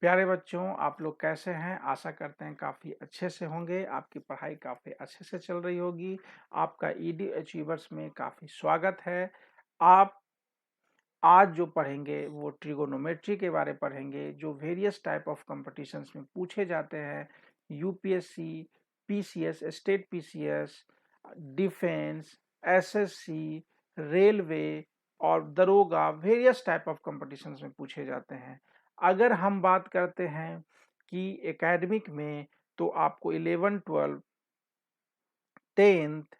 प्यारे बच्चों, आप लोग कैसे हैं? आशा करते हैं काफ़ी अच्छे से होंगे। आपकी पढ़ाई काफ़ी अच्छे से चल रही होगी। आपका ईडी अचीवर्स में काफ़ी स्वागत है। आप आज जो पढ़ेंगे वो ट्रिगोनोमेट्री के बारे पढ़ेंगे, जो वेरियस टाइप ऑफ कॉम्पिटिशन्स में पूछे जाते हैं। UPSC, PCS, state PCS, defence, SSC, railway और दरोगा, वेरियस टाइप ऑफ कॉम्पिटिशन्स में पूछे जाते हैं। अगर हम बात करते हैं कि एकेडमिक में, तो आपको 11, 12, 10th,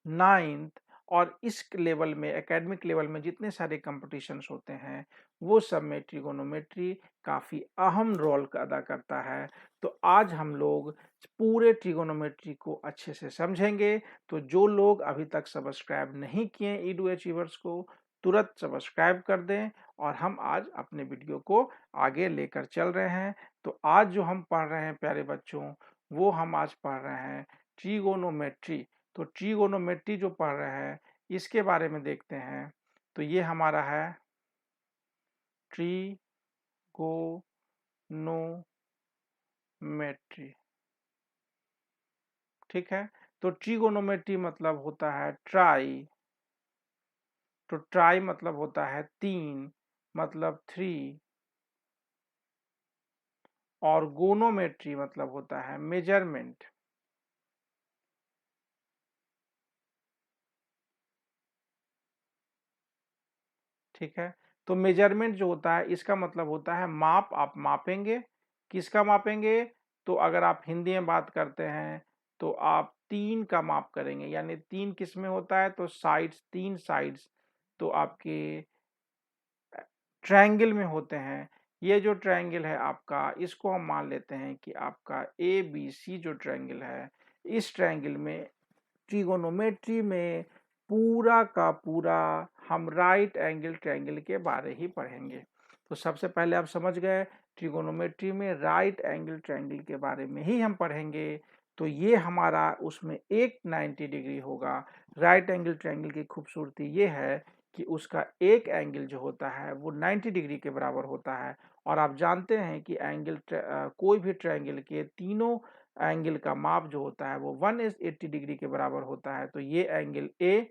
9th और इस लेवल में, एकेडमिक लेवल में जितने सारे कॉम्पिटिशन्स होते हैं वो सब में ट्रिगोनोमेट्री काफ़ी अहम रोल अदा करता है। तो आज हम लोग पूरे ट्रिगोनोमेट्री को अच्छे से समझेंगे। तो जो लोग अभी तक सब्सक्राइब नहीं किए ईडू अचीवर्स को, तुरंत सब्सक्राइब कर दें। और हम आज अपने वीडियो को आगे लेकर चल रहे हैं। तो आज जो हम पढ़ रहे हैं प्यारे बच्चों, वो हम आज पढ़ रहे हैं ट्रिगोनोमेट्री। तो ट्रिगोनोमेट्री जो पढ़ रहे हैं इसके बारे में देखते हैं। तो ये हमारा है ट्रिगोनोमेट्री। ठीक है, तो ट्रिगोनोमेट्री मतलब होता है ट्राई। तो ट्राई मतलब होता है तीन, मतलब थ्री। और गोनोमेट्री मतलब होता है मेजरमेंट। ठीक है, तो मेजरमेंट जो होता है इसका मतलब होता है माप। आप मापेंगे, किसका मापेंगे? तो अगर आप हिंदी में बात करते हैं तो आप तीन का माप करेंगे। यानी तीन किस में होता है? तो साइड्स, तीन साइड्स तो आपके ट्रायंगल में होते हैं। ये जो ट्रायंगल है आपका, इसको हम मान लेते हैं कि आपका ए बी सी जो ट्रायंगल है, इस ट्रायंगल में ट्रिगोनोमेट्री में पूरा का पूरा हम राइट एंगल ट्रायंगल के बारे ही पढ़ेंगे। तो सबसे पहले आप समझ गए, ट्रिगोनोमेट्री में राइट एंगल ट्रायंगल के बारे में ही हम पढ़ेंगे। तो ये हमारा उसमें एक 90 डिग्री होगा। राइट एंगल ट्रायंगल की खूबसूरती ये है कि उसका एक एंगल जो होता है वो 90 डिग्री के बराबर होता है। और आप जानते हैं कि कोई भी ट्रायंगल के तीनों एंगल का माप जो होता है वो 180 डिग्री के बराबर होता है। तो ये एंगल ए,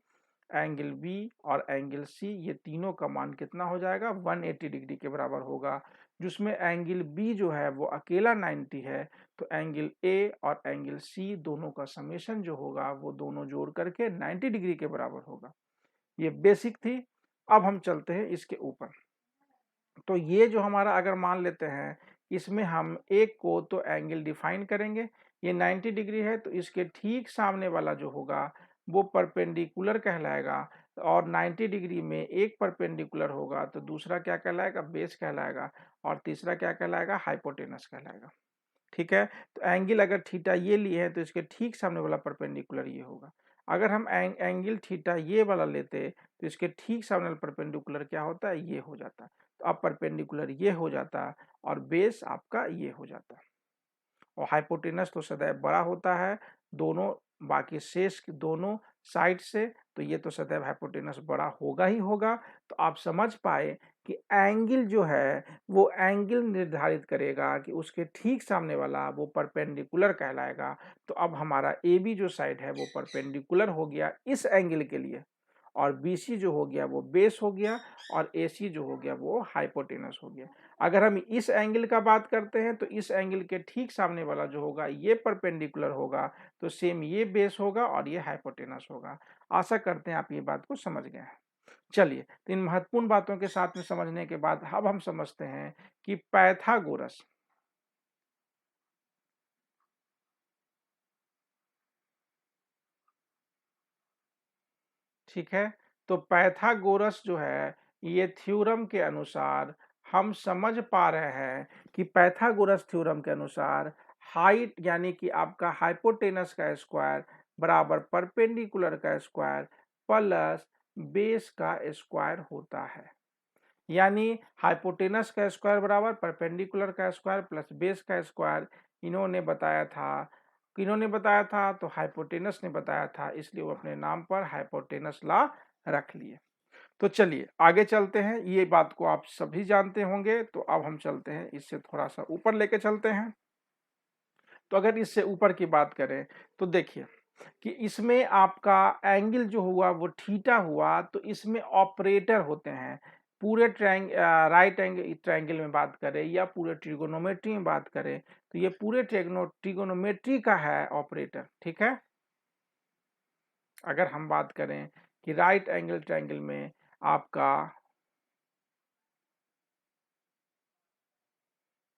एंगल बी और एंगल सी, ये तीनों का मान कितना हो जाएगा? 180 डिग्री के बराबर होगा। जिसमें एंगल बी जो है वो अकेला 90 है। तो एंगल ए और एंगल सी दोनों का समेशन जो होगा वो दोनों जोड़ करके 90 डिग्री के बराबर होगा। ये बेसिक थी। अब हम चलते हैं इसके ऊपर। तो ये जो हमारा, अगर मान लेते हैं इसमें हम एक को तो एंगल डिफाइन करेंगे, ये 90 डिग्री है, तो इसके ठीक सामने वाला जो होगा वो परपेंडिकुलर कहलाएगा। और 90 डिग्री में एक परपेंडिकुलर होगा तो दूसरा क्या कहलाएगा? बेस कहलाएगा। और तीसरा क्या कहलाएगा? हाइपोटेनस कहलाएगा। ठीक है, तो एंगल अगर थीटा ये लिए हैं तो इसके ठीक सामने वाला परपेंडिकुलर ये होगा। अगर हम एंगल थीटा ये वाला लेते तो इसके ठीक सामने वाला परपेंडिकुलर क्या होता है? ये हो जाता। तो अब परपेंडिकुलर ये हो जाता और बेस आपका ये हो जाता। और हाइपोटेनस तो सदैव बड़ा होता है दोनों, बाकी शेष दोनों साइड से। तो ये तो सदैव हाइपोटेनस बड़ा होगा ही होगा। तो आप समझ पाए कि एंगल जो है वो एंगल निर्धारित करेगा कि उसके ठीक सामने वाला वो परपेंडिकुलर कहलाएगा। तो अब हमारा ए बी जो साइड है वो परपेंडिकुलर हो गया इस एंगल के लिए, और BC जो हो गया वो बेस हो गया, और AC जो हो गया वो हाइपोटेनस हो गया। अगर हम इस एंगल का बात करते हैं तो इस एंगल के ठीक सामने वाला जो होगा ये परपेंडिकुलर होगा, तो सेम ये बेस होगा और ये हाइपोटेनस होगा। आशा करते हैं आप ये बात को समझ गए हैं। चलिए, तो इन महत्वपूर्ण बातों के साथ में समझने के बाद अब हम समझते हैं कि पाइथागोरस, ठीक है, तो पाइथागोरस जो है, ये थ्योरम के अनुसार हम समझ पा रहे हैं कि पाइथागोरस थ्योरम के अनुसार हाइट यानी कि आपका हाइपोटेनस का स्क्वायर बराबर परपेंडिकुलर का स्क्वायर प्लस बेस का स्क्वायर होता है। यानी हाइपोटेनस का स्क्वायर बराबर परपेंडिकुलर का स्क्वायर प्लस बेस का स्क्वायर। इन्होंने बताया था, किन्होंने बताया था? तो हाइपोटेनस ने बताया था, इसलिए वो अपने नाम पर हाइपोटेनस लॉ रख लिए। तो चलिए आगे चलते हैं, ये बात को आप सभी जानते होंगे। तो अब हम चलते हैं, इससे थोड़ा सा ऊपर लेके चलते हैं। तो अगर इससे ऊपर की बात करें तो देखिए कि इसमें आपका एंगल जो हुआ वो थीटा हुआ, तो इसमें ऑपरेटर होते हैं। पूरे राइट एंगल ट्रायंगल में बात करें या पूरे ट्रिगोनोमेट्री में बात करें, तो ये पूरे ट्रिगोनोमेट्री का है ऑपरेटर, ठीक है। अगर हम बात करें कि राइट एंगल ट्रायंगल में आपका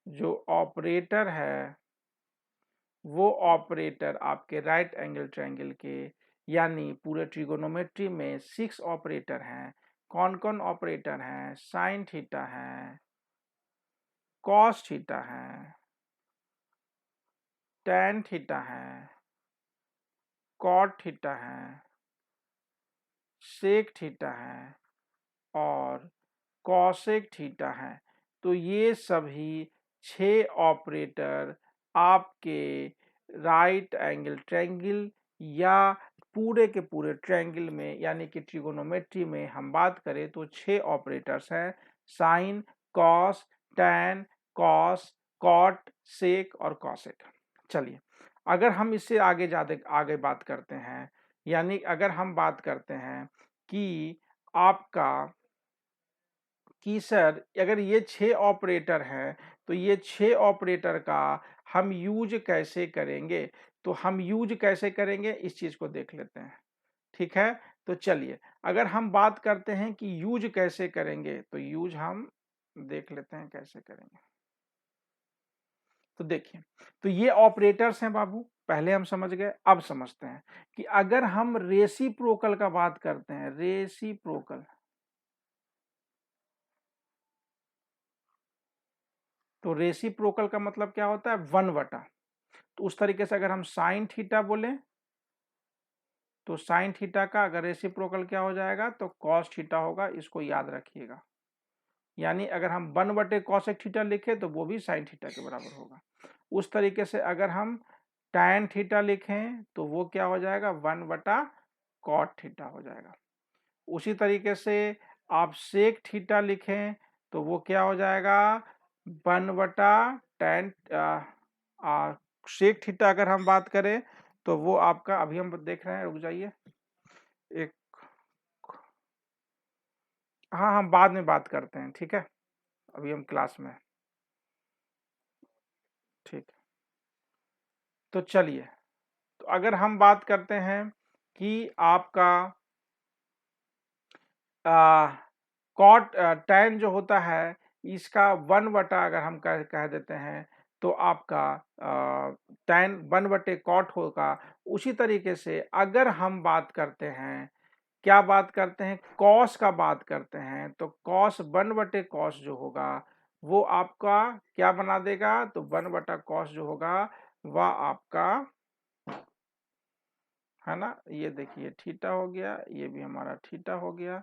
जो ऑपरेटर है वो ऑपरेटर आपके राइट एंगल ट्रायंगल के यानी पूरे ट्रिगोनोमेट्री में 6 ऑपरेटर हैं। कौन कौन ऑपरेटर हैं? साइन थीटा है, कॉस थीटा है, टैन थीटा है, कॉट थीटा है, सेक थीटा है और कॉसेक थीटा है। तो ये सभी 6 ऑपरेटर आपके राइट एंगल ट्रायंगल या पूरे के पूरे ट्रायंगल में यानी कि ट्रिगोनोमेट्री में हम बात करें तो 6 ऑपरेटर्स हैं। Sine, cos, tan, cos, cot, sec और कॉसेक। चलिए अगर हम इससे आगे ज़्यादा आगे बात करते हैं, यानी अगर हम बात करते हैं कि आपका कि सर अगर ये 6 ऑपरेटर हैं तो ये 6 ऑपरेटर का हम यूज कैसे करेंगे? तो हम यूज कैसे करेंगे इस चीज को देख लेते हैं, ठीक है। तो चलिए अगर हम बात करते हैं कि यूज कैसे करेंगे तो यूज हम देख लेते हैं कैसे करेंगे। तो देखिए, तो ये ऑपरेटर्स हैं बाबू, पहले हम समझ गए। अब समझते हैं कि अगर हम रेसिप्रोकल का बात करते हैं, रेसिप्रोकल, तो रेसिप्रोकल का मतलब क्या होता है? 1/। तो उस तरीके से अगर हम साइन थीटा बोले तो साइन थीटा का अगर रेसिप्रोकल क्या हो जाएगा तो कॉस थीटा होगा, इसको याद रखिएगा। यानी अगर हम 1/cos थीटा लिखे तो वो भी साइन थीटा के बराबर होगा। उस तरीके से अगर हम टैन थीटा लिखें तो वो क्या हो जाएगा? 1/cot थीटा हो जाएगा। उसी तरीके से आप सेक थीटा लिखें तो वो क्या हो जाएगा? 1/tan सेक थीटा अगर हम बात करें तो वो आपका, अभी हम देख रहे हैं, रुक जाइए एक, हाँ हम बाद में बात करते हैं, ठीक है, अभी हम क्लास में, ठीक। तो चलिए, तो अगर हम बात करते हैं कि आपका कॉट टैन जो होता है इसका 1/, अगर हम कह देते हैं तो आपका टैन 1/cot होगा। उसी तरीके से अगर हम बात करते हैं, क्या बात करते हैं? कॉस का बात करते हैं, तो कॉस 1/cos जो होगा वो आपका क्या बना देगा? तो 1/cos जो होगा वह आपका, है ना, ये देखिए थीटा हो गया, ये भी हमारा थीटा हो गया।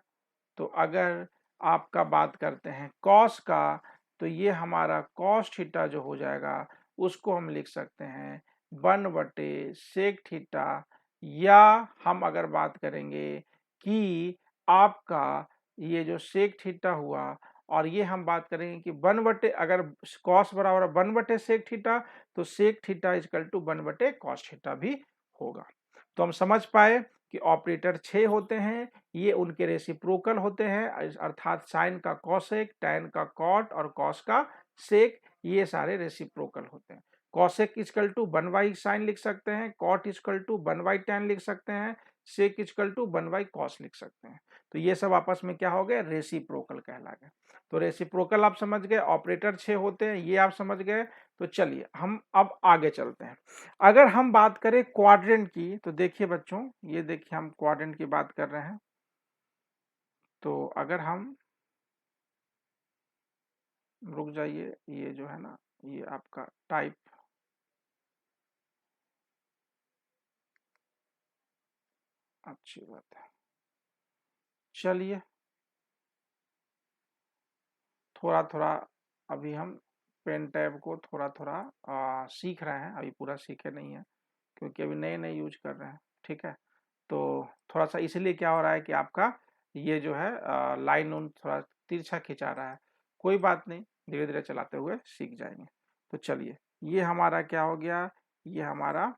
तो अगर आपका बात करते हैं कॉस का, तो ये हमारा कॉस थीटा जो हो जाएगा उसको हम लिख सकते हैं 1/sec थीटा। या हम अगर बात करेंगे कि आपका ये जो सेक थीटा हुआ और ये हम बात करेंगे कि 1/, अगर कॉस बराबर 1/sec थीटा तो sec theta is equal to 1/cos theta भी होगा। तो हम समझ पाए कि ऑपरेटर 6 होते हैं, ये उनके रेसिप्रोकल होते हैं, अर्थात साइन का कॉसेक, टैन का कॉट और कॉस का सेक, ये सारे रेसिप्रोकल होते हैं। कॉसेक इजकल टू 1/sin लिख सकते हैं, कॉट इजकल टू 1/tan लिख सकते हैं, सेक इजकल टू 1/cos लिख सकते हैं। तो ये सब आपस में क्या हो गए? रेसिप्रोकल कहला गए। तो रेसिप्रोकल आप समझ गए, ऑपरेटर 6 होते हैं ये आप समझ गए। तो चलिए हम अब आगे चलते हैं। अगर हम बात करें क्वाड्रेंट की, तो देखिए बच्चों, ये देखिए हम क्वाड्रेंट की बात कर रहे हैं। तो अगर हम, रुक जाइए, ये जो है ना, ये आपका टाइप, अच्छी बात है। चलिए थोड़ा थोड़ा अभी हम पेन टैब को थोड़ा थोड़ा सीख रहे हैं, अभी पूरा सीखे नहीं है क्योंकि अभी नए नए यूज कर रहे हैं, ठीक है। तो थोड़ा सा इसलिए क्या हो रहा है कि आपका ये जो है लाइन उन थोड़ा तिरछा खिंचा रहा है, कोई बात नहीं, धीरे धीरे चलाते हुए सीख जाएंगे। तो चलिए, ये हमारा क्या हो गया, ये हमारा,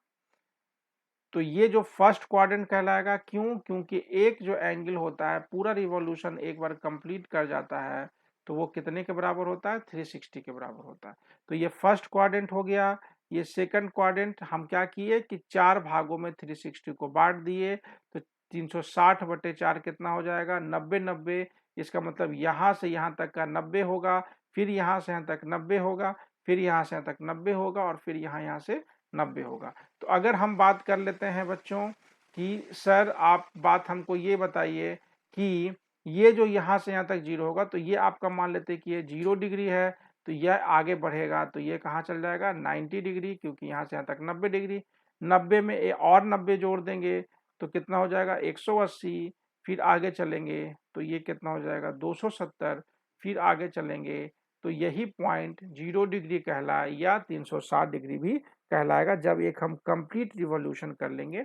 तो ये जो फर्स्ट क्वाड्रेंट कहलाएगा। क्यों? क्योंकि एक जो एंगल होता है, पूरा रिवॉल्यूशन एक बार कंप्लीट कर जाता है तो वो कितने के बराबर होता है, 360 के बराबर होता है। तो ये फर्स्ट क्वाड्रेंट हो गया। ये सेकंड क्वाड्रेंट हम क्या किए कि 4 भागों में 360 को बांट दिए, तो 360/4 कितना हो जाएगा, 90/90। इसका मतलब यहाँ से यहाँ तक का 90 होगा, फिर यहाँ से यहाँ तक 90 होगा, फिर यहाँ से यहाँ तक 90 होगा, और फिर यहाँ से 90 होगा। तो अगर हम बात कर लेते हैं बच्चों कि सर आप बात हमको ये बताइए कि ये जो यहाँ से यहाँ तक 0 होगा, तो ये आपका मान लेते हैं कि ये 0 डिग्री है, तो यह आगे बढ़ेगा तो ये कहाँ चल जाएगा, 90 डिग्री, क्योंकि यहाँ से यहाँ तक 90 डिग्री। 90 में और 90 जोड़ देंगे तो कितना हो जाएगा, 180। फिर आगे चलेंगे तो ये कितना हो जाएगा, 270। फिर आगे चलेंगे तो यही पॉइंट 0 डिग्री कहलाए या 360 डिग्री भी कहलाएगा, जब एक हम कंप्लीट रिवॉल्यूशन कर लेंगे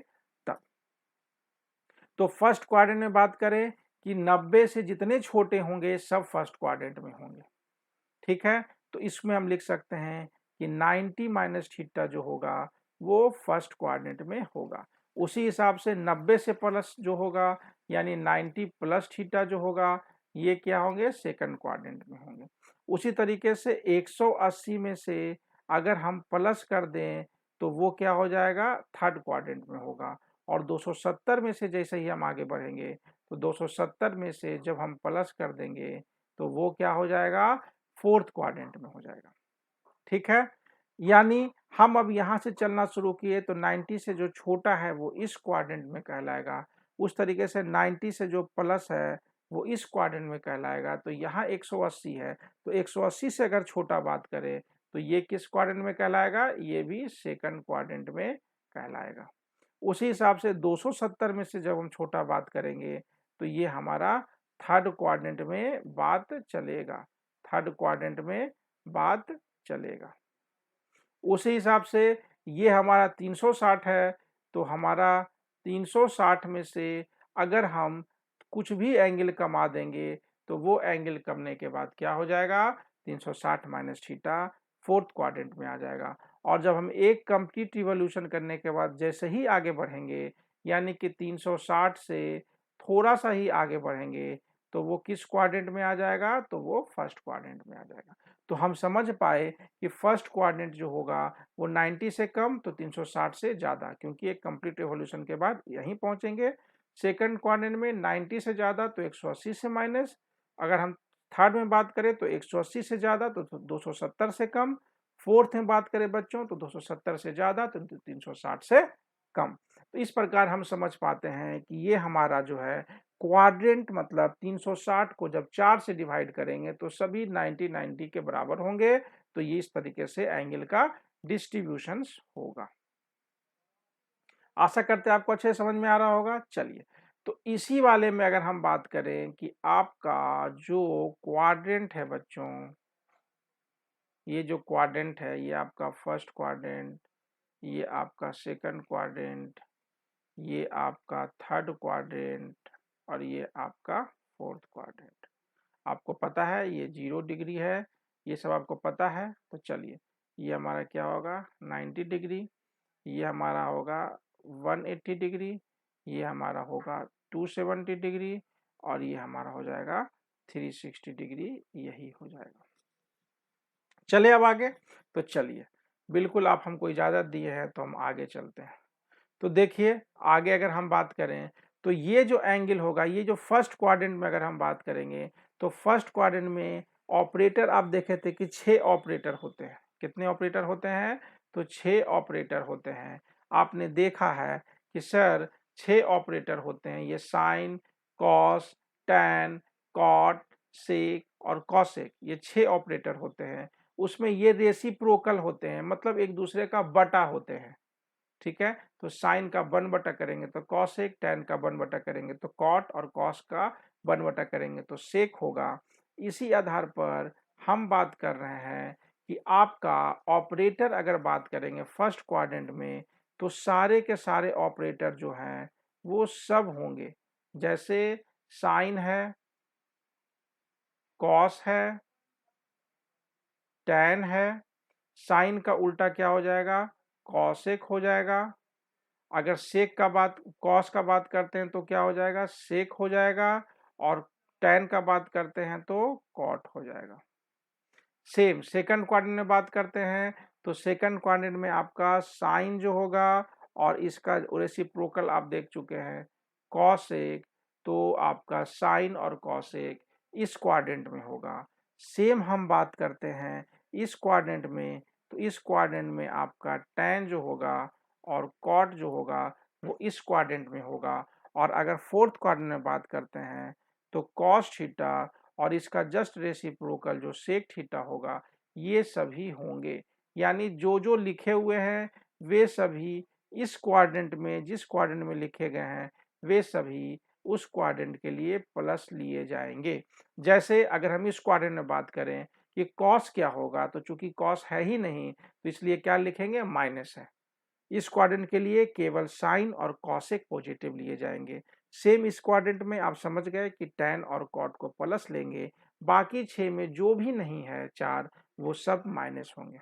तब। तो फर्स्ट क्वाड्रेंट में बात करें कि 90 से जितने छोटे होंगे सब फर्स्ट क्वाड्रेंट में होंगे, ठीक है। तो इसमें हम लिख सकते हैं कि 90 माइनस थीटा जो होगा वो फर्स्ट क्वाड्रेंट में होगा। उसी हिसाब से 90 से प्लस जो होगा यानी 90 प्लस थीटा जो होगा, ये क्या होंगे, सेकंड क्वाड्रेंट में होंगे। उसी तरीके से 180 में से अगर हम प्लस कर दें तो वो क्या हो जाएगा, थर्ड क्वाड्रेंट में होगा। और 270 में से जैसे ही हम आगे बढ़ेंगे तो 270 में से जब हम प्लस कर देंगे तो वो क्या हो जाएगा, फोर्थ क्वाड्रेंट में हो जाएगा, ठीक है। यानी हम अब यहां से चलना शुरू किए तो 90 से जो छोटा है वो इस क्वाड्रेंट में कहलाएगा, उस तरीके से 90 से जो प्लस है वो इस क्वाड्रेंट में कहलाएगा। तो यहाँ 180 है, तो 180 से अगर छोटा बात करें तो ये किस क्वाड्रेंट में कहलाएगा, ये भी सेकंड क्वाड्रेंट में कहलाएगा। उसी हिसाब से 270 में से जब हम छोटा बात करेंगे तो ये हमारा थर्ड क्वाड्रेंट में बात चलेगा, थर्ड क्वाड्रेंट में बात चलेगा। उसी हिसाब से ये हमारा 360 है, तो हमारा 360 में से अगर हम कुछ भी एंगल कमा देंगे तो वो एंगल कमने के बाद क्या हो जाएगा, 360 माइनस थीटा फोर्थ क्वाड्रेंट में आ जाएगा। और जब हम एक कंप्लीट रिवॉल्यूशन करने के बाद जैसे ही आगे बढ़ेंगे, यानी कि 360 से थोड़ा सा ही आगे बढ़ेंगे, तो वो किस क्वाड्रेंट में आ जाएगा, तो वो फर्स्ट क्वाड्रेंट में आ जाएगा। तो हम समझ पाए कि फर्स्ट क्वाड्रेंट जो होगा वो 90 से कम तो 360 से ज़्यादा, क्योंकि एक कंप्लीट रिवॉल्यूशन के बाद यहीं पहुंचेंगे। सेकंड क्वाड्रेंट में 90 से ज़्यादा तो 180 से माइनस, अगर हम थर्ड में बात करें तो 180 से ज़्यादा तो 270 से कम, फोर्थ में बात करें बच्चों तो 270 से ज़्यादा तो 360 से कम। तो इस प्रकार हम समझ पाते हैं कि ये हमारा जो है क्वाड्रेंट, मतलब 360 को जब 4 से डिवाइड करेंगे तो सभी 90 के बराबर होंगे। तो ये इस तरीके से एंगल का डिस्ट्रीब्यूशन होगा। आशा करते हैं आपको अच्छे समझ में आ रहा होगा। चलिए, तो इसी वाले में अगर हम बात करें कि आपका जो क्वाड्रेंट है बच्चों, ये जो क्वाड्रेंट है ये आपका फर्स्ट क्वाड्रेंट, ये आपका सेकंड क्वाड्रेंट, ये आपका थर्ड क्वाड्रेंट, और ये आपका फोर्थ क्वाड्रेंट। आपको पता है ये 0 डिग्री है, ये सब आपको पता है। तो चलिए, ये हमारा क्या होगा, 90 डिग्री, ये हमारा होगा 180 डिग्री, ये हमारा होगा 270 डिग्री, और ये हमारा हो जाएगा 360 डिग्री, यही हो जाएगा। चलिए अब आगे, तो चलिए, बिल्कुल आप हमको इजाज़त दिए हैं तो हम आगे चलते हैं। तो देखिए, आगे अगर हम बात करें तो ये जो एंगल होगा, ये जो फर्स्ट क्वाड्रेंट में अगर हम बात करेंगे तो फर्स्ट क्वाड्रेंट में ऑपरेटर आप देखे थे कि 6 ऑपरेटर होते हैं। कितने ऑपरेटर होते हैं, तो 6 ऑपरेटर होते हैं। आपने देखा है कि सर 6 ऑपरेटर होते हैं, ये sign, cos, tan, cot, sec और कॉसेक, ये 6 ऑपरेटर होते हैं। उसमें ये रेसिप्रोकल होते हैं, मतलब एक दूसरे का बटा होते हैं, ठीक है। तो साइन का 1/, करेंगे तो कॉसेक, टैन का 1/, करेंगे तो कॉट, और कॉस का 1/, करेंगे तो सेक होगा। इसी आधार पर हम बात कर रहे हैं कि आपका ऑपरेटर अगर बात करेंगे फर्स्ट क्वाड्रेंट में तो सारे के सारे ऑपरेटर जो हैं वो सब होंगे, जैसे साइन है, कॉस है, टैन है। साइन का उल्टा क्या हो जाएगा? कॉसेक हो जाएगा। अगर सेक का बात कॉस का बात करते हैं तो क्या हो जाएगा? सेक हो जाएगा। और टैन का बात करते हैं तो कॉट हो जाएगा। सेम सेकंड क्वाड्रेंट में बात करते हैं तो सेकंड क्वाड्रेंट में आपका साइन जो होगा और इसका रेसिप्रोकल आप देख चुके हैं कॉसेक, तो आपका साइन और कॉसेक इस क्वाड्रेंट में होगा। सेम हम बात करते हैं इस क्वाड्रेंट में, तो इस क्वाड्रेंट में आपका टैन जो होगा और कॉट जो होगा वो इस क्वाड्रेंट में होगा। और अगर फोर्थ क्वाड्रेंट में बात करते हैं तो कॉस थीटा और इसका जस्ट रेसिप्रोकल जो सेक थीटा होगा ये सभी होंगे। यानी जो जो लिखे हुए हैं वे सभी इस क्वाड्रेंट में, जिस क्वाड्रेंट में लिखे गए हैं वे सभी उस क्वाड्रेंट के लिए प्लस लिए जाएंगे। जैसे अगर हम इस क्वाड्रेंट में बात करें कि कॉस क्या होगा, तो चूंकि कॉस है ही नहीं तो इसलिए क्या लिखेंगे? माइनस है। इस क्वाड्रेंट के लिए केवल साइन और कॉसेक पॉजिटिव लिए जाएंगे। सेम इस क्वाड्रेंट में आप समझ गए कि टैन और कॉट को प्लस लेंगे। बाकी 6 में जो भी नहीं है 4 वो सब माइनस होंगे।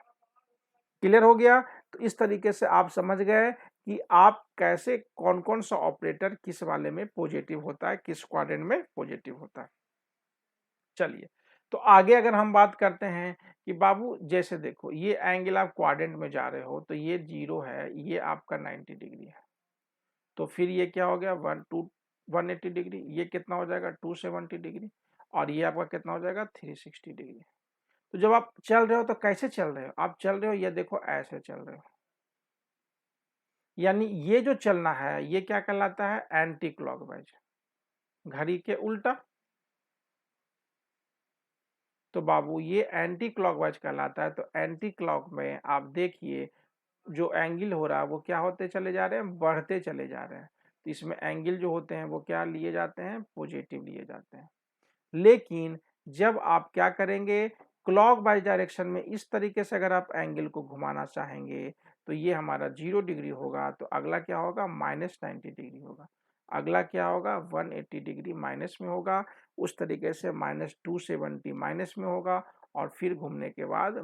क्लियर हो गया? तो इस तरीके से आप समझ गए कि आप कैसे कौन कौन सा ऑपरेटर किस वाले में पॉजिटिव होता है, किस क्वाड्रेंट में पॉजिटिव होता है। चलिए, तो आगे अगर हम बात करते हैं कि बाबू जैसे देखो ये एंगल आप क्वाड्रेंट में जा रहे हो तो ये 0 है, ये आपका 90 डिग्री है, तो फिर ये क्या हो गया 180 डिग्री, ये कितना हो जाएगा 270 डिग्री, और ये आपका कितना हो जाएगा 360 डिग्री। तो जब आप चल रहे हो तो कैसे चल रहे हो? आप चल रहे हो ये देखो ऐसे चल रहे हो, यानी ये जो चलना है ये क्या कहलाता है? एंटी क्लॉकवाइज, घड़ी के उल्टा। तो बाबू ये एंटी क्लॉकवाइज कहलाता है। तो एंटी क्लॉक में आप देखिए जो एंगल हो रहा है वो क्या होते चले जा रहे हैं? बढ़ते चले जा रहे हैं। तो इसमें एंगल जो होते हैं वो क्या लिए जाते हैं? पॉजिटिव लिए जाते हैं। लेकिन जब आप क्या करेंगे क्लॉकवाइज डायरेक्शन में इस तरीके से अगर आप एंगल को घुमाना चाहेंगे तो ये हमारा 0 डिग्री होगा, तो अगला क्या होगा? -90 डिग्री होगा। अगला क्या होगा? 180 डिग्री माइनस में होगा। उस तरीके से -270 माइनस में होगा, और फिर घूमने के बाद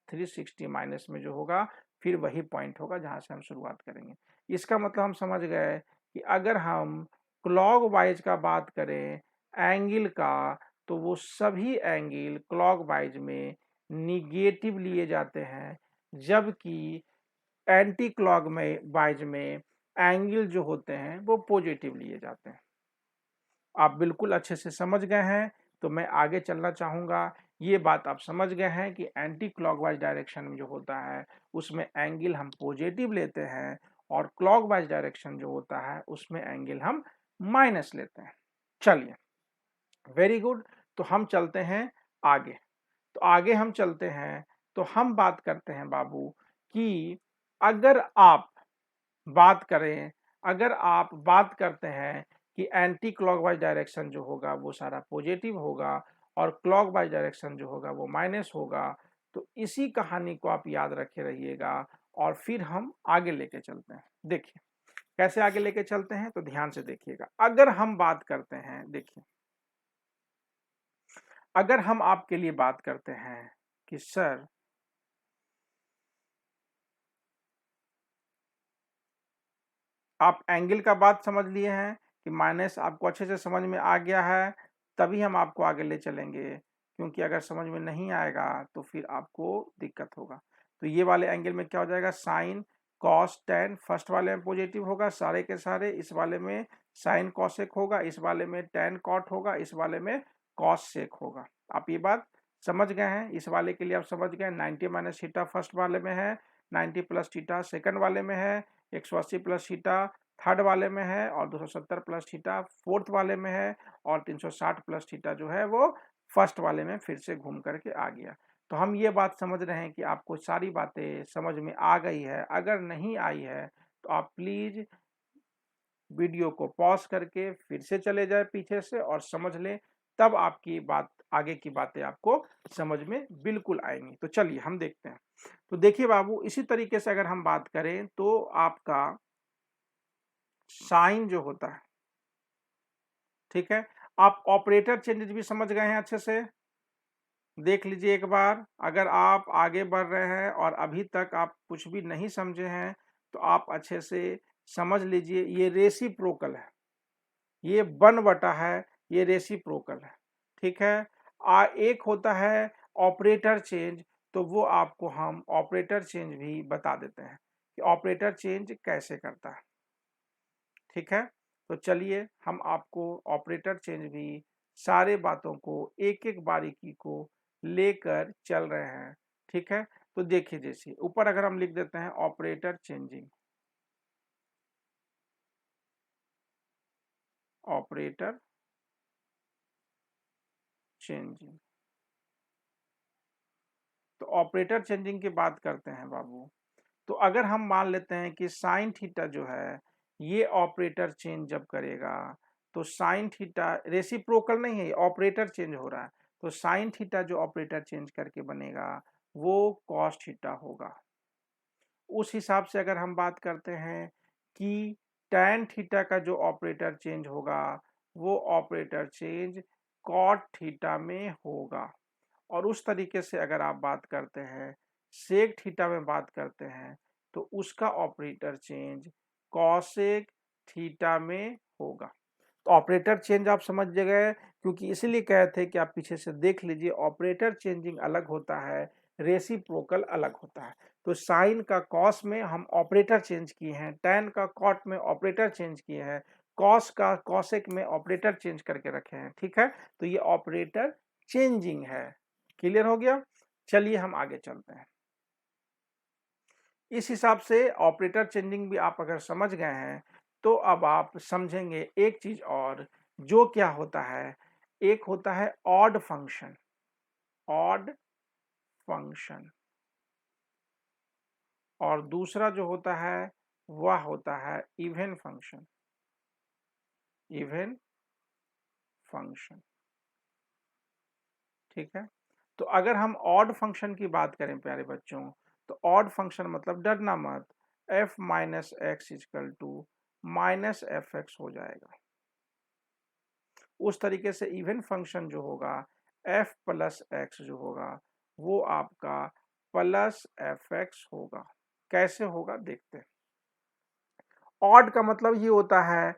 360 माइनस में जो होगा फिर वही पॉइंट होगा जहां से हम शुरुआत करेंगे। इसका मतलब हम समझ गए कि अगर हम क्लॉकवाइज का बात करें एंगल का, तो वो सभी एंगल क्लॉकवाइज में निगेटिव लिए जाते हैं, जबकि एंटी क्लॉकवाइज में एंगल जो होते हैं वो पॉजिटिव लिए जाते हैं। आप बिल्कुल अच्छे से समझ गए हैं, तो मैं आगे चलना चाहूंगा। ये बात आप समझ गए हैं कि एंटी क्लॉकवाइज डायरेक्शन में जो होता है उसमें एंगल हम पॉजिटिव लेते हैं, और क्लॉकवाइज डायरेक्शन जो होता है उसमें एंगल हम माइनस लेते हैं। चलिए, वेरी गुड। तो हम चलते हैं आगे। तो आगे हम चलते हैं तो हम बात करते हैं बाबू कि अगर आप बात करें अगर आप बात करते हैं कि एंटी क्लॉकवाइज डायरेक्शन जो होगा वो सारा पॉजिटिव होगा और क्लॉकवाइज डायरेक्शन जो होगा वो माइनस होगा, तो इसी कहानी को आप याद रखे रहिएगा और फिर हम आगे लेके चलते हैं। देखिए कैसे आगे लेके चलते हैं, तो ध्यान से देखिएगा। अगर हम बात करते हैं, देखिए अगर हम आपके लिए बात करते हैं कि सर आप एंगल का बात समझ लिए हैं कि माइनस आपको अच्छे से समझ में आ गया है, तभी हम आपको आगे ले चलेंगे, क्योंकि अगर समझ में नहीं आएगा तो फिर आपको दिक्कत होगा। तो ये वाले एंगल में क्या हो जाएगा? साइन कॉस टेन, फर्स्ट वाले में पॉजिटिव होगा सारे के सारे, इस वाले में साइन कॉसेक होगा, इस वाले में टेन कॉट होगा, इस वाले में कॉस सेक होगा। आप ये बात समझ गए हैं? इस वाले के लिए आप समझ गए 90 माइनस थीटा फर्स्ट वाले में है, 90 प्लस थीटा सेकंड वाले में है, 180 प्लस थीटा थर्ड वाले में है, और 270 प्लस थीटा फोर्थ वाले में है, और 360 प्लस थीटा जो है वो फर्स्ट वाले में फिर से घूम करके आ गया। तो हम ये बात समझ रहे हैं कि आपको सारी बातें समझ में आ गई है। अगर नहीं आई है तो आप प्लीज वीडियो को पॉज करके फिर से चले जाए पीछे से और समझ लें, तब आपकी बात आगे की बातें आपको समझ में बिल्कुल आएंगी। तो चलिए हम देखते हैं। तो देखिए बाबू, इसी तरीके से अगर हम बात करें तो आपका साइन जो होता है ठीक है, आप ऑपरेटर चेंजेस भी समझ गए हैं अच्छे से, देख लीजिए एक बार। अगर आप आगे बढ़ रहे हैं और अभी तक आप कुछ भी नहीं समझे हैं तो आप अच्छे से समझ लीजिए। ये रेसिप्रोकल है, ये 1 बटा है, ये रेसिप्रोकल है। ठीक है, एक होता है ऑपरेटर चेंज, तो वो आपको हम ऑपरेटर चेंज भी बता देते हैं कि ऑपरेटर चेंज कैसे करता है। ठीक है, तो चलिए हम आपको ऑपरेटर चेंज भी सारे बातों को एक एक बारीकी को लेकर चल रहे हैं। ठीक है, तो देखिए जैसे ऊपर अगर हम लिख देते हैं ऑपरेटर चेंजिंग, ऑपरेटर चेंजिंग, तो ऑपरेटर चेंजिंग की बात करते हैं बाबू। तो अगर हम मान लेते हैं कि साइन थीटा जो है ये ऑपरेटर चेंज जब करेगा तो साइन थीटा रेसिप्रोकल नहीं है, ऑपरेटर चेंज हो रहा है, तो साइन थीटा जो ऑपरेटर चेंज करके बनेगा वो कॉस थीटा होगा। उस हिसाब से अगर हम बात करते हैं कि टैन थीटा का जो ऑपरेटर चेंज होगा वो ऑपरेटर चेंज कॉट थीटा में होगा। और उस तरीके से अगर आप बात करते हैं सेक थीटा में बात करते हैं तो उसका ऑपरेटर चेंज कॉसेक थीटा में होगा। तो ऑपरेटर चेंज आप समझ गए, क्योंकि इसीलिए कहे थे कि आप पीछे से देख लीजिए, ऑपरेटर चेंजिंग अलग होता है, रेसिप्रोकल अलग होता है। तो साइन का कॉस में हम ऑपरेटर चेंज किए हैं, टैन का कॉट में ऑपरेटर चेंज किए हैं, कॉस का कॉसेक में ऑपरेटर चेंज करके रखे हैं। ठीक है, तो ये ऑपरेटर चेंजिंग है। क्लियर हो गया, चलिए हम आगे चलते हैं। इस हिसाब से ऑपरेटर चेंजिंग भी आप अगर समझ गए हैं तो अब आप समझेंगे एक चीज और, जो क्या होता है, एक होता है ऑड फंक्शन, ऑड फंक्शन, और दूसरा जो होता है वह होता है इवन फंक्शन, इवन फंक्शन। ठीक है, तो अगर हम ऑड फंक्शन की बात करें प्यारे बच्चों, तो ऑड फंक्शन मतलब डरना मत, f minus x is equal to minus f x हो जाएगा। उस तरीके से इवन फंक्शन जो होगा f प्लस एक्स जो होगा वो आपका प्लस एफ एक्स होगा। कैसे होगा देखते हैं। ऑड का मतलब ये होता है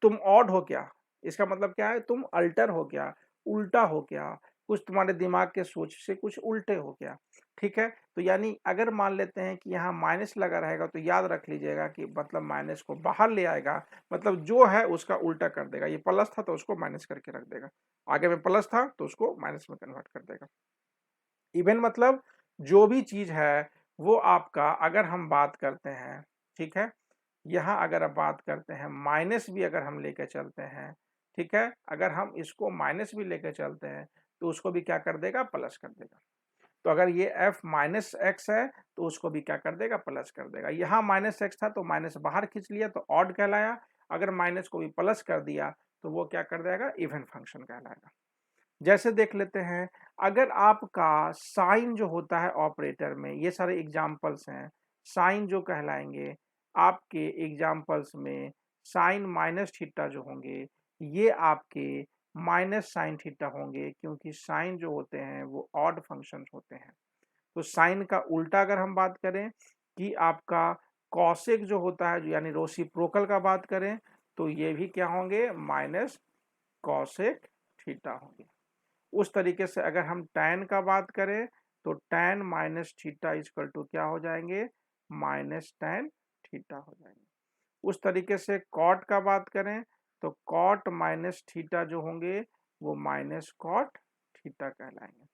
तुम ऑड हो क्या, इसका मतलब क्या है, तुम अल्टर हो क्या, उल्टा हो क्या, कुछ तुम्हारे दिमाग के सोच से कुछ उल्टे हो क्या। ठीक है, तो यानी अगर मान लेते हैं कि यहाँ माइनस लगा रहेगा तो याद रख लीजिएगा कि मतलब माइनस को बाहर ले आएगा, मतलब जो है उसका उल्टा कर देगा। ये प्लस था तो उसको माइनस करके रख देगा, आगे में प्लस था तो उसको माइनस में कन्वर्ट कर देगा। इवन मतलब जो भी चीज है वो आपका, अगर हम बात करते हैं, ठीक है, यहाँ अगर आप बात करते हैं माइनस भी अगर हम लेकर चलते हैं, ठीक है, अगर हम इसको माइनस भी लेकर चलते हैं तो उसको भी क्या कर देगा, प्लस कर देगा। तो अगर ये f माइनस एक्स है तो उसको भी क्या कर देगा, प्लस कर देगा। यहाँ माइनस एक्स था तो माइनस बाहर खींच लिया तो ऑड कहलाया, अगर माइनस को भी प्लस कर दिया तो वो क्या कर देगा, इवन फंक्शन कहलाएगा। जैसे देख लेते हैं, अगर आपका साइन जो होता है ऑपरेटर में, ये सारे एग्जाम्पल्स हैं साइन जो कहलाएंगे आपके एग्जाम्पल्स में, साइन माइनस थीटा जो होंगे ये आपके माइनस साइन थीटा होंगे, क्योंकि साइन जो होते हैं वो ऑड फंक्शन होते हैं। तो साइन का उल्टा अगर हम बात करें कि आपका कॉसेक जो होता है, यानी रेसिप्रोकल का बात करें, तो ये भी क्या होंगे, माइनस कॉसेक थीटा होंगे। उस तरीके से अगर हम टैन का बात करें तो tan minus theta is equal to क्या हो जाएंगे, माइनस टैन थीटा हो जाएंगे। उस तरीके से कॉट का बात करें तो कॉट माइनस थीटा जो होंगे वो माइनस कॉट थीटा कहलाएंगे।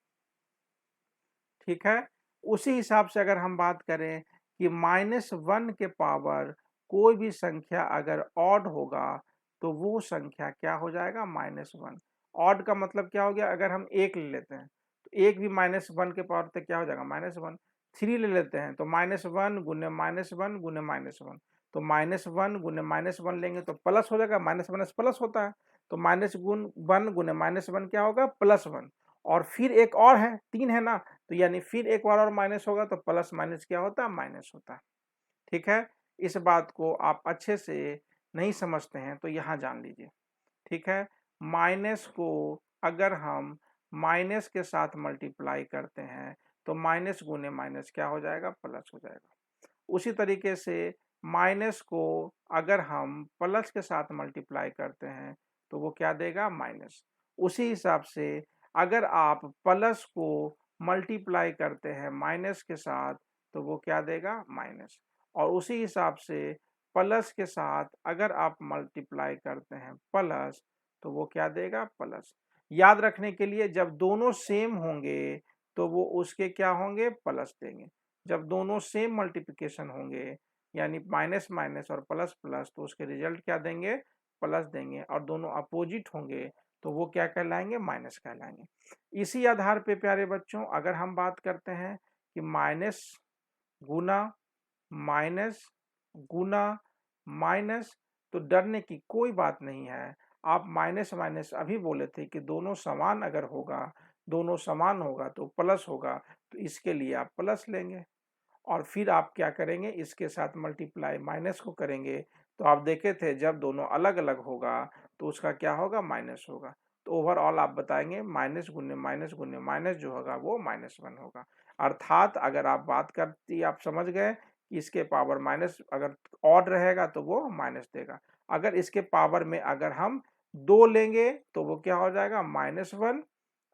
ठीक है, उसी हिसाब से अगर हम बात करें कि -1 के पावर कोई भी संख्या अगर ऑड होगा तो वो संख्या क्या हो जाएगा, -1। ऑड का मतलब क्या हो गया, अगर हम एक ले लेते हैं तो एक भी -1 के पावर तक क्या हो जाएगा, -1। 3 ले लेते हैं तो -1 गुने -1 गुने -1, तो -1 गुने -1 लेंगे तो प्लस हो जाएगा, माइनस माइनस प्लस होता है, तो -1 गुने -1 क्या होगा, +1। और फिर एक और है, 3 है ना, तो यानी फिर एक बार और माइनस होगा तो प्लस माइनस क्या होता है, माइनस होता है। ठीक है, इस बात को आप अच्छे से नहीं समझते हैं तो यहाँ जान लीजिए। ठीक है, माइनस को अगर हम माइनस के साथ मल्टीप्लाई करते हैं तो माइनस गुने माइनस क्या हो जाएगा, प्लस हो जाएगा। उसी तरीके से माइनस को अगर हम प्लस के साथ मल्टीप्लाई करते हैं तो वो क्या देगा, माइनस। उसी हिसाब से अगर आप प्लस को मल्टीप्लाई करते हैं माइनस के साथ तो वो क्या देगा, माइनस। और उसी हिसाब से प्लस के साथ अगर आप मल्टीप्लाई करते हैं प्लस तो वो क्या देगा, प्लस। याद रखने के लिए जब दोनों सेम होंगे तो वो उसके क्या होंगे, प्लस देंगे। जब दोनों सेम मल्टीप्लिकेशन होंगे यानी माइनस माइनस और प्लस प्लस तो उसके रिजल्ट क्या देंगे, प्लस देंगे। और दोनों अपोजिट होंगे तो वो क्या कहलाएंगे, माइनस कहलाएंगे। इसी आधार पे प्यारे बच्चों अगर हम बात करते हैं कि माइनस गुना माइनस गुना माइनस, तो डरने की कोई बात नहीं है। आप माइनस माइनस अभी बोले थे कि दोनों समान अगर होगा, दोनों समान होगा तो प्लस होगा, तो इसके लिए आप प्लस लेंगे और फिर आप क्या करेंगे, इसके साथ मल्टीप्लाई माइनस को करेंगे। तो आप देखे थे जब दोनों अलग अलग होगा तो उसका क्या होगा, माइनस होगा। तो ओवरऑल आप बताएंगे माइनस गुने माइनस जो होगा वो -1 होगा। अर्थात अगर आप बात करती आप समझ गए कि इसके पावर माइनस अगर ऑड रहेगा तो वो माइनस देगा। अगर इसके पावर में अगर हम 2 लेंगे तो वो क्या हो जाएगा, -1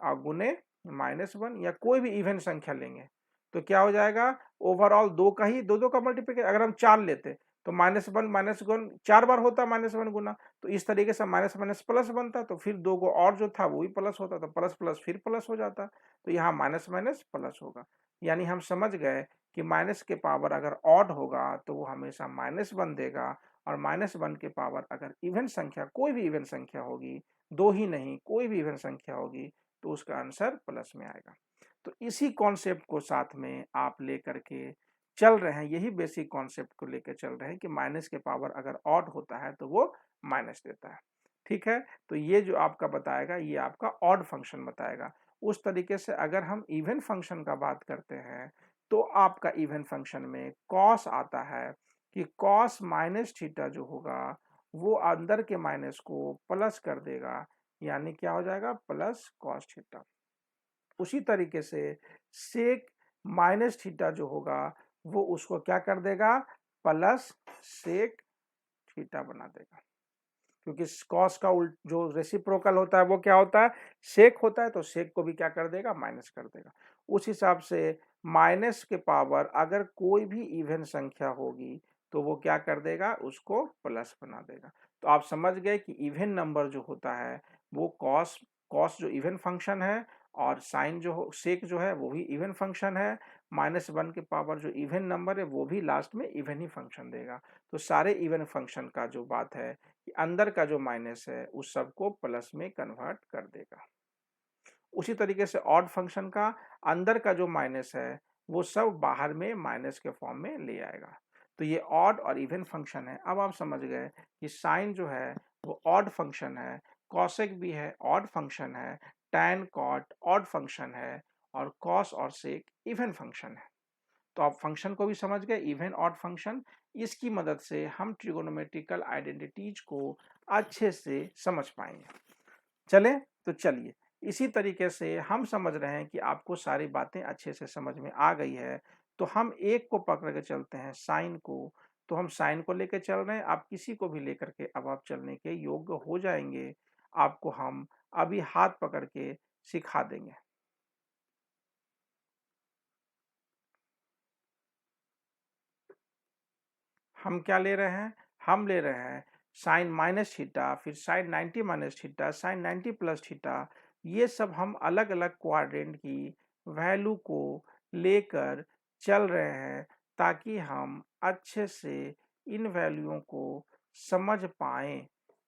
और गुने -1 या कोई भी इवन संख्या लेंगे तो क्या हो जाएगा, ओवरऑल दो का ही दो का मल्टीप्लिकेशन। अगर हम 4 लेते तो -1 4 बार होता -1 गुना, तो इस तरीके से माइनस माइनस प्लस बनता, तो फिर 2 को और जो था वो भी प्लस होता, तो प्लस प्लस फिर प्लस हो जाता। तो यहाँ माइनस माइनस प्लस होगा। यानी हम समझ गए कि माइनस के पावर अगर ऑड होगा तो वो हमेशा -1 देगा, और -1 के पावर अगर इवन संख्या कोई भी इवन संख्या होगी, 2 ही नहीं कोई भी इवन संख्या होगी, तो उसका आंसर प्लस में आएगा। तो इसी कॉन्सेप्ट को साथ में आप लेकर के चल रहे हैं, यही बेसिक कॉन्सेप्ट को लेकर चल रहे हैं कि माइनस के पावर अगर ऑड होता है तो वो माइनस देता है। ठीक है, तो ये जो आपका बताएगा ये आपका ऑड फंक्शन बताएगा। उस तरीके से अगर हम इवन फंक्शन का बात करते हैं तो आपका इवन फंक्शन में कॉस आता है कि कॉस माइनस थीटा जो होगा वो अंदर के माइनस को प्लस कर देगा, यानी क्या हो जाएगा, प्लस कॉस थीटा। उसी तरीके से सेक माइनस थीटा जो होगा वो उसको क्या कर देगा, प्लस सेक थीटा बना देगा। क्योंकि कॉस का उल्ट जो रेसिप्रोकल होता है वो क्या होता है, सेक होता है, तो सेक को भी क्या कर देगा, माइनस कर देगा। उस हिसाब से माइनस के पावर अगर कोई भी इवन संख्या होगी तो वो क्या कर देगा, उसको प्लस बना देगा। तो आप समझ गए कि इवन नंबर जो होता है वो कॉस कॉस जो इवन फंक्शन है, और साइन जो हो सेक जो है वो भी इवन फंक्शन है। -1 के पावर जो इवन नंबर है वो भी लास्ट में इवन ही फंक्शन देगा। तो सारे इवन फंक्शन का जो बात है कि अंदर का जो माइनस है उस सबको प्लस में कन्वर्ट कर देगा। उसी तरीके से ऑड फंक्शन का अंदर का जो माइनस है वो सब बाहर में माइनस के फॉर्म में ले आएगा। तो ये ऑड और इवन फंक्शन है। अब आप समझ गए कि साइन जो है वो ऑड फंक्शन है, कॉसेक भी है ऑड फंक्शन है, टैन कॉट ऑड फंक्शन है, और कॉस और सेक इवन फंक्शन है। तो आप फंक्शन को भी समझ गए, इवन ऑड फंक्शन। इसकी मदद से हम ट्रिगोनोमेट्रिकल आइडेंटिटीज को अच्छे से समझ पाएंगे। चले तो चलिए, इसी तरीके से हम समझ रहे हैं कि आपको सारी बातें अच्छे से समझ में आ गई है। तो हम एक को पकड़ के चलते हैं, साइन को। तो हम साइन को लेकर चल रहे हैं, आप किसी को भी लेकर के अब आप चलने के योग्य हो जाएंगे। आपको हम अभी हाथ पकड़ के सिखा देंगे। हम क्या ले रहे हैं, हम ले रहे हैं साइन माइनस थीटा, फिर sine 90 minus theta, sine 90 plus theta. ये सब हम अलग अलग क्वाड्रेंट की वैल्यू को लेकर चल रहे हैं ताकि हम अच्छे से इन वैल्यूओं को समझ पाएं।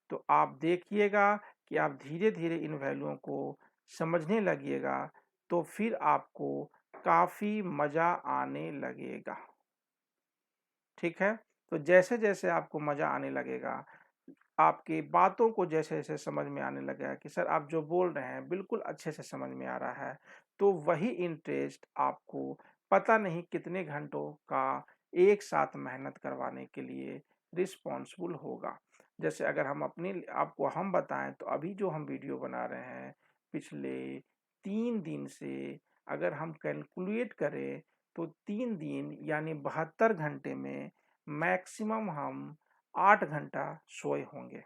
तो आप देखिएगा कि आप धीरे धीरे इन वैल्यूओं को समझने लगिएगा तो फिर आपको काफ़ी मज़ा आने लगेगा। ठीक है, तो जैसे जैसे आपको मज़ा आने लगेगा, आपकी बातों को जैसे जैसे समझ में आने लगेगा कि सर आप जो बोल रहे हैं बिल्कुल अच्छे से समझ में आ रहा है, तो वही इंटरेस्ट आपको पता नहीं कितने घंटों का एक साथ मेहनत करवाने के लिए रिस्पॉन्सिबल होगा। जैसे अगर हम आपको हम बताएं तो अभी जो हम वीडियो बना रहे हैं पिछले 3 दिन से अगर हम कैलकुलेट करें तो 3 दिन यानी 72 घंटे में मैक्सिमम हम 8 घंटा सोए होंगे।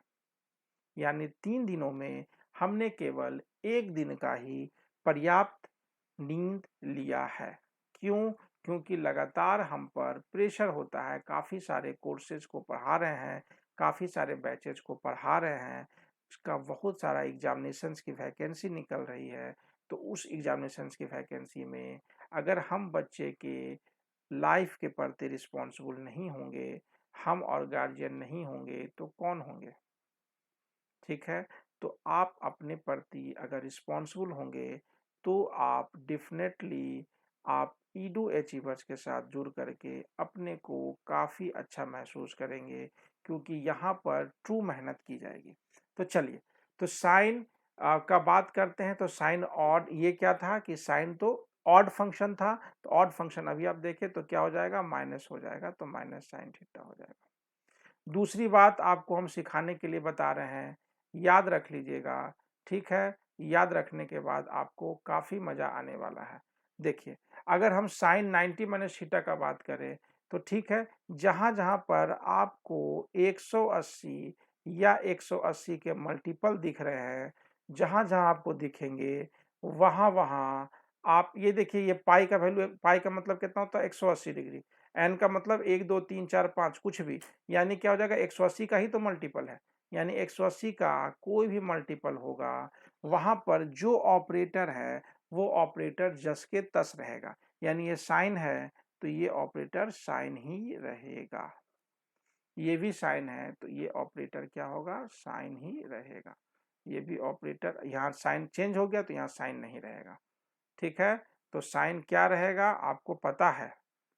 यानी 3 दिनों में हमने केवल 1 दिन का ही पर्याप्त नींद लिया है। क्यों? क्योंकि लगातार हम पर प्रेशर होता है, काफ़ी सारे कोर्सेज को पढ़ा रहे हैं, काफ़ी सारे बैचेज को पढ़ा रहे हैं, उसका बहुत सारा एग्जामिनेशंस की वैकेंसी निकल रही है। तो उस एग्जामिनेशंस की वैकेंसी में अगर हम बच्चे के लाइफ के प्रति रिस्पॉन्सिबल नहीं होंगे, हम और गार्जियन नहीं होंगे तो कौन होंगे? ठीक है, तो आप अपने प्रति अगर रिस्पॉन्सिबल होंगे तो आप डेफिनेटली आप ईडू अचीवर्स के साथ जुड़ करके अपने को काफ़ी अच्छा महसूस करेंगे, क्योंकि यहाँ पर ट्रू मेहनत की जाएगी। तो चलिए, तो साइन का बात करते हैं। तो साइन ऑड, ये क्या था कि साइन तो ऑड फंक्शन था, तो ऑड फंक्शन अभी आप देखें तो क्या हो जाएगा, माइनस हो जाएगा, तो माइनस साइन थीटा हो जाएगा। दूसरी बात आपको हम सिखाने के लिए बता रहे हैं, याद रख लीजिएगा, ठीक है? याद रखने के बाद आपको काफ़ी मज़ा आने वाला है। देखिए, अगर हम साइन 90 माइनस थीटा का बात करें तो ठीक है, जहाँ-जहाँ पर आपको 180 या 180 के मल्टीपल दिख रहे हैं, जहाँ-जहाँ आपको दिखेंगे, वहाँ-वहाँ आप ये देखिए, ये पाई का वैल्यू, पाई का मतलब कितना होता है, 180 डिग्री। एन का मतलब 1 2 3 4 5 कुछ भी, यानी क्या हो जाएगा, 180 का ही तो मल्टीपल है। यानी 180 का कोई भी मल्टीपल होगा, वहां पर जो ऑपरेटर है वो ऑपरेटर जस के तस रहेगा। यानी ये साइन है तो ये ऑपरेटर साइन ही रहेगा, ये भी साइन है तो ये ऑपरेटर क्या होगा, साइन ही रहेगा। ये भी ऑपरेटर, यहाँ साइन चेंज हो गया तो यहाँ साइन नहीं रहेगा। ठीक है, तो साइन क्या रहेगा आपको पता है,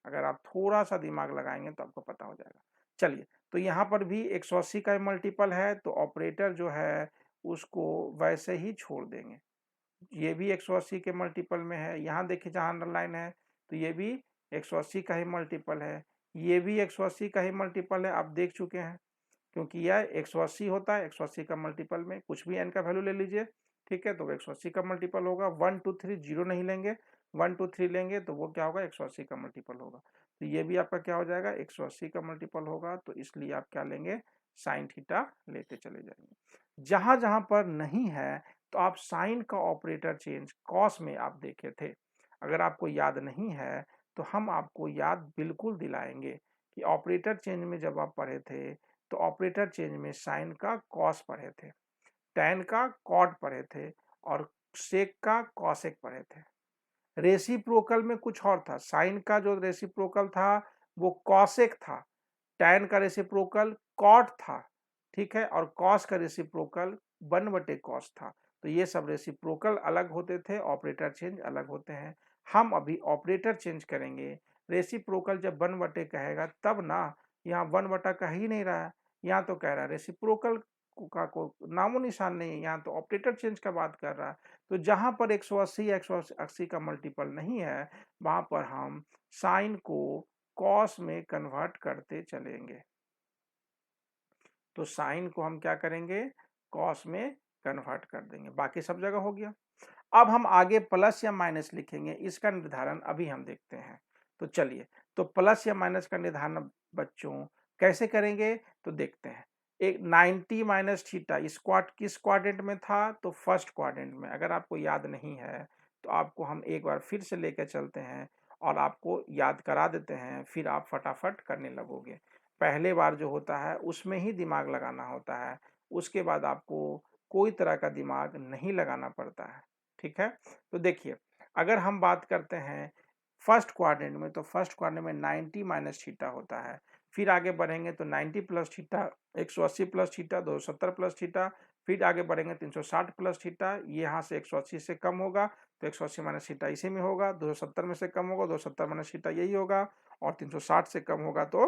अगर आप थोड़ा सा दिमाग लगाएंगे तो आपको पता हो जाएगा। चलिए, तो यहाँ पर भी 180 का मल्टीपल है तो ऑपरेटर जो है उसको वैसे ही छोड़ देंगे। ये भी 180 के मल्टीपल में है, यहाँ देखिए जहाँ अंडरलाइन है तो ये भी 180 का ही मल्टीपल है, ये भी 180 का ही मल्टीपल है, आप देख चुके हैं। क्योंकि यह 180 होता है, 180 का मल्टीपल में कुछ भी एन का वैल्यू ले लीजिए, ठीक है, तो 180 का मल्टीपल होगा। 1 2 3 जीरो नहीं लेंगे, 1 2 3 लेंगे तो वो क्या होगा, 180 का मल्टीपल होगा। तो ये भी आपका क्या हो जाएगा, 180 का मल्टीपल होगा, तो इसलिए आप क्या लेंगे, साइन थीटा लेते चले जाएंगे। जहां जहां पर नहीं है तो आप साइन का ऑपरेटर चेंज कॉस में आप देखे थे। अगर आपको याद नहीं है तो हम आपको याद बिल्कुल दिलाएंगे कि ऑपरेटर चेंज में जब आप पढ़े थे तो ऑपरेटर चेंज में साइन का कॉस पढ़े थे, टैन का कॉट पढ़े थे, और सेक का कॉसेक पढ़े थे। रेसिप्रोकल में कुछ और था, साइन का जो रेसिप्रोकल था वो कॉसेक था, टैन का रेसिप्रोकल कॉट था, ठीक है, और कॉस का रेसिप्रोकल 1/cos था। तो ये सब रेसिप्रोकल अलग होते थे, ऑपरेटर चेंज अलग होते हैं। हम अभी ऑपरेटर चेंज करेंगे। रेसिप्रोकल जब 1/, कहेगा तब ना, यहाँ 1/ कह ही नहीं रहा है, यहाँ तो कह रहा है रेसिप्रोकल का को नामो निशान नहीं है, यहाँ तो ऑपरेटर चेंज का बात कर रहा है। तो जहां पर 180 या 180 का मल्टीपल नहीं है वहां पर हम साइन को कॉस में कन्वर्ट करते चलेंगे। तो साइन को हम क्या करेंगे, कॉस में कन्वर्ट कर देंगे, बाकी सब जगह हो गया। अब हम आगे प्लस या माइनस लिखेंगे, इसका निर्धारण अभी हम देखते हैं। तो चलिए, तो प्लस या माइनस का निर्धारण बच्चों कैसे करेंगे, तो देखते हैं। एक 90 माइनस थीटा स्क्वाड किस क्वाड्रेंट में था, तो फर्स्ट क्वाड्रेंट में। अगर आपको याद नहीं है तो आपको हम एक बार फिर से लेकर चलते हैं और आपको याद करा देते हैं, फिर आप फटाफट करने लगोगे। पहले बार जो होता है उसमें ही दिमाग लगाना होता है, उसके बाद आपको कोई तरह का दिमाग नहीं लगाना पड़ता है। ठीक है, तो देखिए, अगर हम बात करते हैं फर्स्ट क्वाड्रेंट में, तो फर्स्ट क्वाड्रेंट में 90 माइनस थीटा होता है। फिर आगे बढ़ेंगे तो 90 plus theta, 180 plus theta, 270 plus theta, फिर आगे बढ़ेंगे 360 प्लस थीटा, ये यहाँ से 180 से कम होगा तो 180 माइनस थीटा इसी में होगा, 270 में से कम होगा 270 माइनस थीटा यही होगा, और 360 से कम होगा तो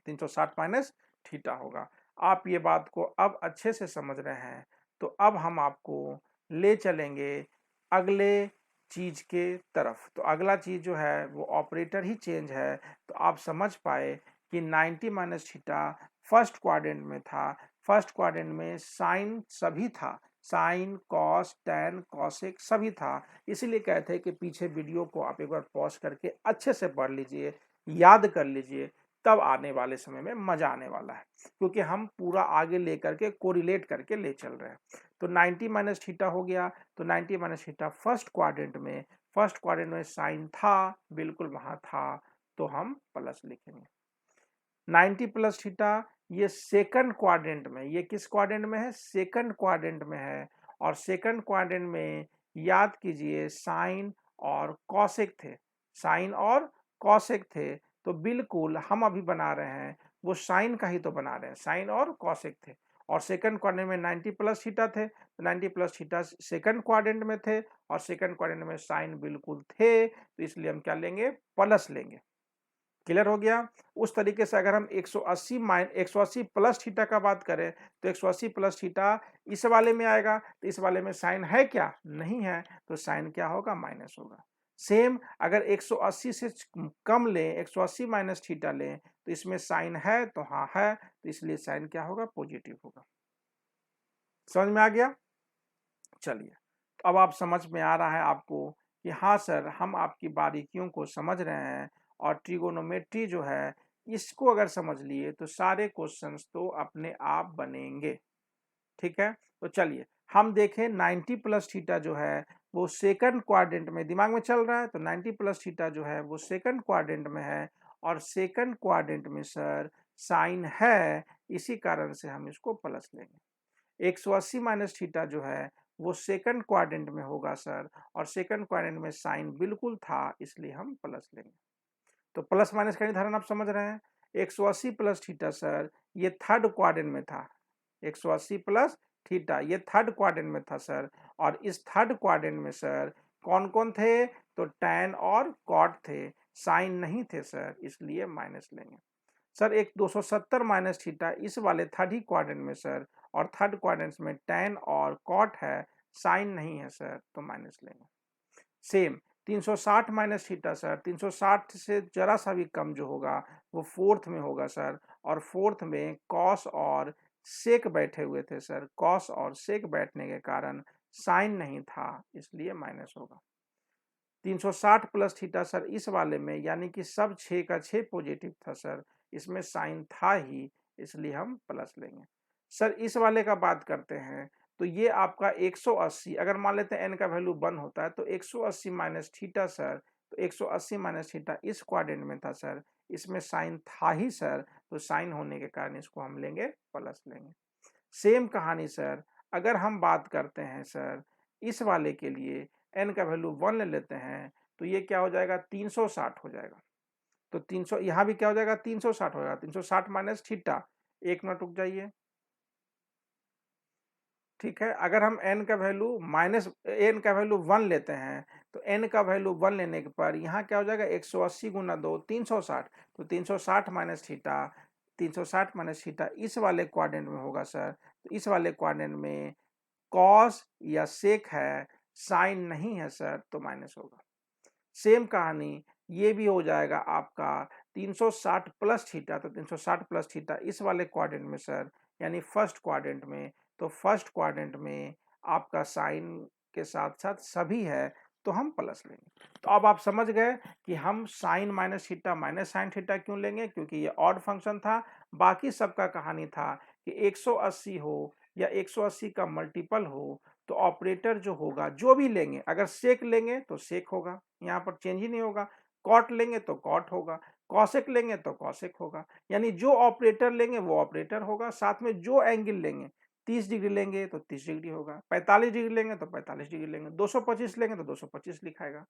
360 माइनस थीटा होगा। आप ये बात को अब अच्छे से समझ रहे हैं, तो अब हम आपको ले चलेंगे अगले चीज के तरफ। तो अगला चीज जो है वो ऑपरेटर ही चेंज है। तो आप समझ पाए कि 90 माइनस थीटा फर्स्ट क्वाड्रेंट में था, फर्स्ट क्वाड्रेंट में साइन सभी था, साइन कॉस टैन कॉसेक सभी था। इसीलिए कहते हैं कि पीछे वीडियो को आप एक बार पॉज करके अच्छे से पढ़ लीजिए, याद कर लीजिए, तब आने वाले समय में मजा आने वाला है, क्योंकि हम पूरा आगे लेकर के कोरिलेट करके ले चल रहे हैं। तो 90 माइनस थीटा हो गया, तो 90 माइनस थीटा फर्स्ट क्वाड्रेंट में साइन था, बिल्कुल वहां था, तो हम प्लस लिखेंगे। 90 प्लस थीटा ये सेकंड क्वाड्रेंट में, ये किस क्वाड्रेंट में है, सेकंड क्वाड्रेंट में है। और सेकंड क्वाड्रेंट में याद कीजिए साइन और कॉसेक थे, साइन और कॉसेक थे, तो बिल्कुल हम अभी बना रहे हैं वो साइन का ही तो बना रहे हैं, साइन और कॉसेक थे। और सेकंड क्वाड्रेंट में 90 प्लस थीटा थे, तो 90 प्लस थीटा सेकंड क्वाड्रेंट में थे, और सेकंड क्वाड्रेंट में साइन बिल्कुल थे, तो इसलिए हम क्या लेंगे, प्लस लेंगे। क्लियर हो गया। उस तरीके से अगर हम 180 प्लस थीटा का बात करें, तो 180 प्लस थीटा इस वाले में आएगा, तो इस वाले में साइन है क्या, नहीं है, तो साइन क्या होगा, माइनस होगा। सेम अगर 180 से कम लें, 180 माइनस थीटा लें, तो इसमें साइन है, तो हाँ है, तो इसलिए साइन क्या होगा, पॉजिटिव होगा। समझ में आ गया। चलिए, तो अब आप समझ में आ रहा है आपको कि हाँ सर, हम आपकी बारीकियों को समझ रहे हैं, और ट्रिगोनोमेट्री जो है इसको अगर समझ लिए तो सारे क्वेश्चंस तो अपने आप बनेंगे। ठीक है, तो चलिए हम देखें 90 प्लस थीटा जो है वो सेकंड क्वाड्रेंट में, दिमाग में चल रहा है, तो 90 प्लस थीटा जो है वो सेकंड क्वाड्रेंट में है, और सेकंड क्वाड्रेंट में सर साइन है, इसी कारण से हम इसको प्लस लेंगे। 180 माइनस थीटा जो है वो सेकंड क्वाड्रेंट में होगा सर, और सेकंड क्वाड्रेंट में साइन बिल्कुल था, इसलिए हम प्लस लेंगे। तो प्लस माइनस का निर्धारण आप समझ रहे हैं। 180 प्लस थीटा सर ये थर्ड क्वाड्रेंट में था, 180 प्लस थीटा ये थर्ड क्वाड्रेंट में था सर, और इस थर्ड क्वाड्रेंट में सर कौन कौन थे, तो टैन और कॉट थे, साइन नहीं थे सर, इसलिए माइनस लेंगे। सर एक 270 माइनस थीटा इस वाले थर्ड ही क्वाड्रेंट में सर, और थर्ड क्वाड्रेंट में टैन और कॉट है, साइन नहीं है सर, तो माइनस लेंगे। सेम 360 माइनस थीटा सर, 360 से जरा सा भी कम जो होगा वो फोर्थ में होगा सर, और फोर्थ में कॉस और सेक बैठे हुए थे सर, कॉस और सेक बैठने के कारण साइन नहीं था, इसलिए माइनस होगा। 360 प्लस थीटा सर इस वाले में, यानी कि सब 6 का 6 पॉजिटिव था सर, इसमें साइन था ही, इसलिए हम प्लस लेंगे। सर इस वाले का बात करते हैं, तो ये आपका 180, अगर मान लेते हैं n का वैल्यू 1 होता है, तो 180 माइनस थीटा सर, तो 180 माइनस थीटा इस क्वाड्रेंट में था सर, इसमें साइन था ही सर, तो साइन होने के कारण इसको हम लेंगे, प्लस लेंगे। सेम कहानी सर अगर हम बात करते हैं सर इस वाले के लिए, n का वैल्यू 1 ले लेते हैं, तो ये क्या हो जाएगा, 360 हो जाएगा। तो 300 यहाँ भी क्या हो जाएगा, 360 हो जाएगा, 360 माइनस थीटा, एक मिनट रुक जाइए। ठीक है, अगर हम n का वैल्यू माइनस n का वैल्यू 1 लेते हैं, तो n का वैल्यू 1 लेने के पर यहाँ क्या हो जाएगा, 180 गुना 2 360, तो 360 माइनस थीटा, 360 माइनस थीटा इस वाले क्वाड्रेंट में होगा सर, तो इस वाले क्वाड्रेंट में कॉस या सेक है, साइन नहीं है सर, तो माइनस होगा। सेम कहानी ये भी हो जाएगा आपका 360 प्लस थीटा, तो 360 प्लस थीटा इस वाले क्वाड्रेंट में सर, यानी फर्स्ट क्वाड्रेंट में, तो फर्स्ट क्वाड्रेंट में आपका साइन के साथ साथ सभी है, तो हम प्लस लेंगे। तो अब आप समझ गए कि हम sine minus theta minus sine theta क्यों लेंगे, क्योंकि ये ऑड फंक्शन था। बाकी सबका कहानी था कि 180 हो या 180 का मल्टीपल हो, तो ऑपरेटर जो होगा, जो भी लेंगे, अगर सेक लेंगे तो सेक होगा, यहाँ पर चेंज ही नहीं होगा, कॉट लेंगे तो कॉट होगा, कॉसेक लेंगे तो कॉसेक होगा, यानी जो ऑपरेटर लेंगे वो ऑपरेटर होगा। साथ में जो एंगल लेंगे, 30 डिग्री लेंगे तो 30 डिग्री होगा, 45 डिग्री लेंगे तो 45 डिग्री लेंगे, 225 लेंगे तो 225 लिखाएगा।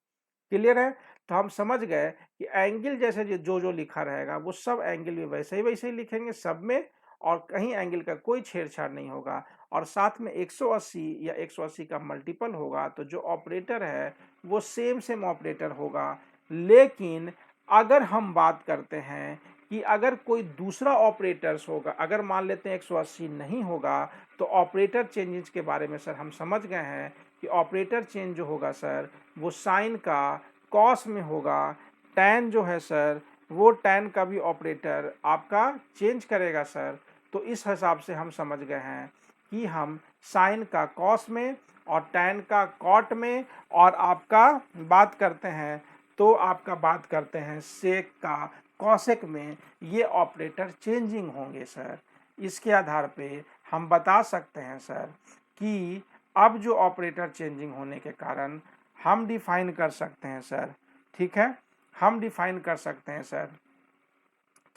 क्लियर है। तो हम समझ गए कि एंगल जैसे जो जो लिखा रहेगा वो सब एंगल भी वैसे ही लिखेंगे सब में, और कहीं एंगल का कोई छेड़छाड़ नहीं होगा। और साथ में 180 या 180 का मल्टीपल होगा, तो जो ऑपरेटर है वो सेम ऑपरेटर होगा। लेकिन अगर हम बात करते हैं कि अगर कोई दूसरा ऑपरेटर्स होगा, अगर मान लेते हैं 180 नहीं होगा, तो ऑपरेटर चेंजेस के बारे में सर हम समझ गए हैं कि ऑपरेटर चेंज जो होगा सर वो साइन का कॉस में होगा। टैन जो है सर वो टैन का भी ऑपरेटर आपका चेंज करेगा सर, तो इस हिसाब से हम समझ गए हैं कि हम साइन का कॉस में और टैन का कॉट में और आपका बात करते हैं तो आपका बात करते हैं सेक का कॉसेक में ये ऑपरेटर चेंजिंग होंगे सर। इसके आधार पे हम बता सकते हैं सर कि अब जो ऑपरेटर चेंजिंग होने के कारण हम डिफाइन कर सकते हैं सर, ठीक है, हम डिफाइन कर सकते हैं सर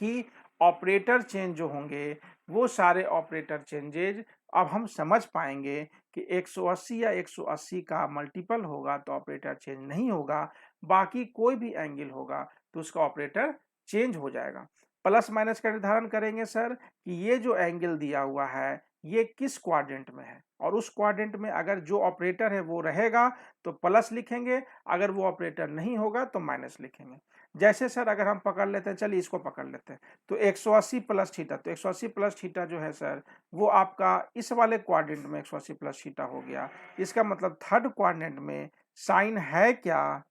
कि ऑपरेटर चेंज जो होंगे वो सारे ऑपरेटर चेंजेज अब हम समझ पाएंगे कि 180 या 180 का मल्टीपल होगा तो ऑपरेटर चेंज नहीं होगा, बाकी कोई भी एंगल होगा तो उसका ऑपरेटर चेंज हो जाएगा। प्लस माइनस का निर्धारण करेंगे सर कि ये जो एंगल दिया हुआ है ये किस क्वाड्रेंट में है, और उस क्वाड्रेंट में अगर जो ऑपरेटर है वो रहेगा तो प्लस लिखेंगे, अगर वो ऑपरेटर नहीं होगा तो माइनस लिखेंगे। जैसे सर अगर हम पकड़ लेते हैं, चलिए इसको पकड़ लेते हैं, तो 180 प्लस थीटा, तो 180 प्लस थीटा जो है सर वो आपका इस वाले क्वाड्रेंट में 180 प्लस थीटा हो गया। इसका मतलब थर्ड क्वाड्रेंट में साइन है क्या,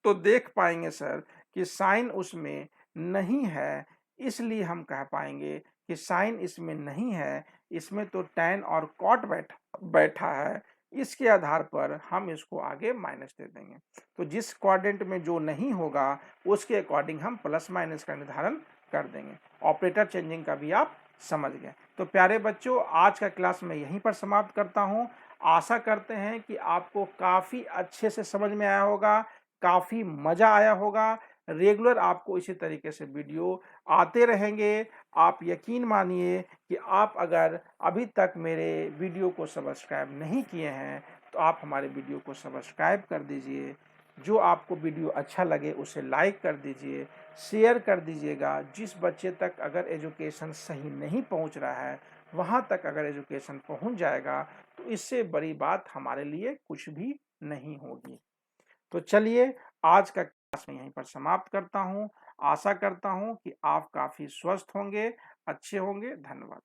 तो देख पाएंगे सर कि साइन उसमें नहीं है, इसलिए हम कह पाएंगे कि साइन इसमें नहीं है, इसमें तो टैन और कॉट बैठा है। इसके आधार पर हम इसको आगे माइनस दे देंगे। तो जिस क्वाड्रेंट में जो नहीं होगा उसके अकॉर्डिंग हम प्लस माइनस का निर्धारण कर देंगे। ऑपरेटर चेंजिंग का भी आप समझ गए। तो प्यारे बच्चों, आज का क्लास मैं यहीं पर समाप्त करता हूं। आशा करते हैं कि आपको काफ़ी अच्छे से समझ में आया होगा, काफ़ी मज़ा आया होगा। रेगुलर आपको इसी तरीके से वीडियो आते रहेंगे। आप यकीन मानिए कि आप अगर अभी तक मेरे वीडियो को सब्सक्राइब नहीं किए हैं तो आप हमारे वीडियो को सब्सक्राइब कर दीजिए। जो आपको वीडियो अच्छा लगे उसे लाइक कर दीजिए, शेयर कर दीजिएगा। जिस बच्चे तक अगर एजुकेशन सही नहीं पहुंच रहा है वहाँ तक अगर एजुकेशन पहुंच जाएगा तो इससे बड़ी बात हमारे लिए कुछ भी नहीं होगी। तो चलिए, आज का क्लास मैं यहीं पर समाप्त करता हूं। आशा करता हूं कि आप काफी स्वस्थ होंगे, अच्छे होंगे। धन्यवाद।